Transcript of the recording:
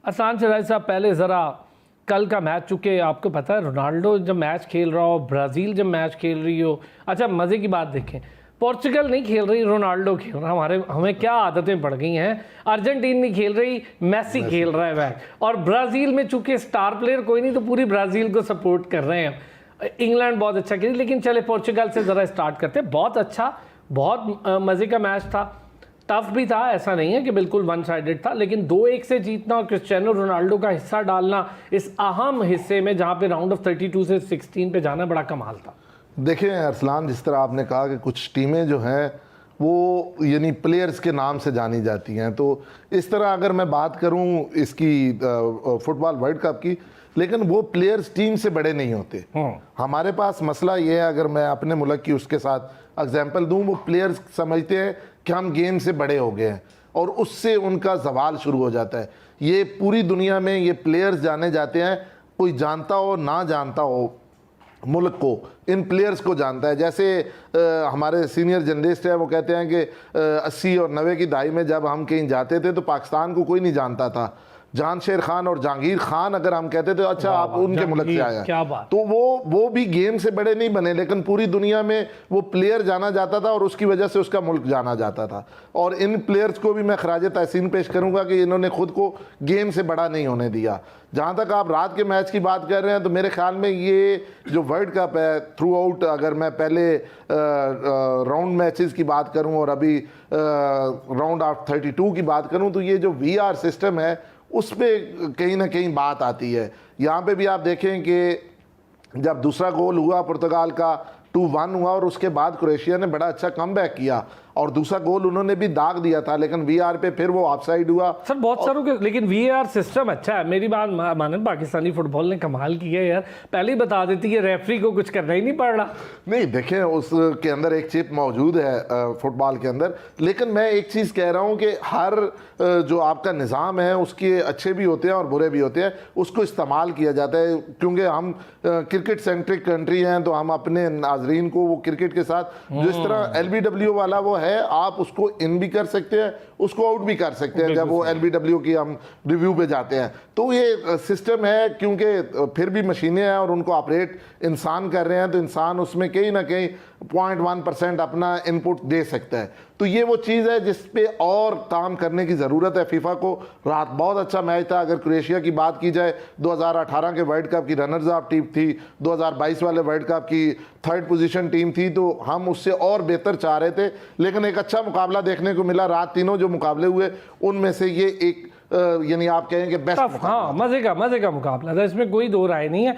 आसान चराई साहब, पहले ज़रा कल का मैच, चूँकि आपको पता है रोनाल्डो जब मैच खेल रहा हो, ब्राज़ील जब मैच खेल रही हो, अच्छा मज़े की बात देखें, पोर्चुगल नहीं खेल रही, रोनाल्डो खेल रहा है। हमें क्या आदतें पड़ गई हैं। अर्जेंटीन नहीं खेल रही, मेसी खेल रहा है बैक। और ब्राज़ील में चूँकि स्टार प्लेयर कोई नहीं, तो पूरी ब्राज़ील को सपोर्ट कर रहे हैं। इंग्लैंड बहुत अच्छा खेली, लेकिन चले पोर्चुगल से ज़रा स्टार्ट करते। बहुत अच्छा, बहुत मज़े का मैच था, टफ भी था, ऐसा नहीं है कि बिल्कुल वन साइडेड था, लेकिन 2-1 से जीतना और क्रिस्टियानो रोनाल्डो का हिस्सा डालना इस अहम हिस्से में, जहां पे राउंड ऑफ 32 से 16 पे जाना बड़ा कमाल था। देखिए अरसलान, जिस तरह आपने कहा कि कुछ टीमें जो हैं वो यानी प्लेयर्स के नाम से जानी जाती हैं, तो इस तरह अगर मैं बात करूं इसकी फुटबॉल वर्ल्ड कप की, लेकिन वो प्लेयर्स टीम से बड़े नहीं होते। हमारे पास मसला ये है, अगर मैं अपने मुल्क की उसके साथ एग्जाम्पल दूं, वो प्लेयर्स समझते हैं कि हम गेम से बड़े हो गए हैं और उससे उनका जवाल शुरू हो जाता है। ये पूरी दुनिया में ये प्लेयर्स जाने जाते हैं, कोई जानता हो ना जानता हो मुल्क को, इन प्लेयर्स को जानता है। जैसे हमारे सीनियर जर्नलिस्ट है, वो कहते हैं कि 80 और 90 की दहाई में जब हम कहीं जाते थे तो पाकिस्तान को कोई नहीं जानता था। जानशेर खान और जहांगीर खान अगर हम कहते थे, अच्छा आप उनके मुल्क से आए हैं, तो वो भी गेम से बड़े नहीं बने, लेकिन पूरी दुनिया में वो प्लेयर जाना जाता था और उसकी वजह से उसका मुल्क जाना जाता था। और इन प्लेयर्स को भी मैं खराज तहसीन पेश करूंगा कि इन्होंने खुद को गेम से बड़ा नहीं होने दिया। जहाँ तक आप रात के मैच की बात कर रहे हैं, तो मेरे ख्याल में ये जो वर्ल्ड कप है थ्रू आउट, अगर मैं पहले राउंड मैचेस की बात करूं और अभी राउंड ऑफ 32 की बात करूं, तो ये जो VR सिस्टम है उस पर कहीं ना कहीं बात आती है। यहाँ पे भी आप देखें कि जब दूसरा गोल हुआ पुर्तगाल का 2-1 हुआ और उसके बाद क्रोएशिया ने बड़ा अच्छा कमबैक किया और दूसरा गोल उन्होंने भी दाग दिया था, लेकिन VR पे फिर वो ऑफसाइड हुआ। सर बहुत सारों के, लेकिन VR सिस्टम अच्छा है। मेरी बात माने, पाकिस्तानी फुटबॉल ने कमाल किया है यार, पहले ही बता देती है, रेफरी को कुछ करना ही नहीं पड़ रहा। नहीं, देखें उसके अंदर एक चिप मौजूद है फुटबॉल के अंदर, लेकिन मैं एक चीज़ कह रहा हूँ कि हर जो आपका निज़ाम है उसके अच्छे भी होते हैं और बुरे भी होते हैं, उसको इस्तेमाल किया जाता है। क्योंकि हम क्रिकेट सेंट्रिक कंट्री हैं, तो हम अपने नाजरीन को वो क्रिकेट के साथ जिस तरह LBW वाला वो है, आप उसको इन भी कर सकते हैं, उसको आउट भी कर सकते हैं जब वो LBW की हम रिव्यू पे जाते हैं। तो ये सिस्टम है, क्योंकि फिर भी मशीनें हैं और उनको ऑपरेट इंसान कर रहे हैं, तो इंसान उसमें कहीं ना कहीं 0.1% अपना इनपुट दे सकता है। तो ये वो चीज़ है जिस पे और काम करने की ज़रूरत है फीफा को। रात बहुत अच्छा मैच था। अगर क्रोएशिया की बात की जाए, 2018 के वर्ल्ड कप की रनर्स अप टीम थी, 2022 वाले वर्ल्ड कप की 3rd पोजीशन टीम थी, तो हम उससे और बेहतर चाह रहे थे, लेकिन एक अच्छा मुकाबला देखने को मिला। रात तीनों जो मुकाबले हुए उनमें से ये एक यानी आप कहेंगे बेस्ट, हाँ, मज़े का मुकाबला था, इसमें कोई दो राय नहीं है।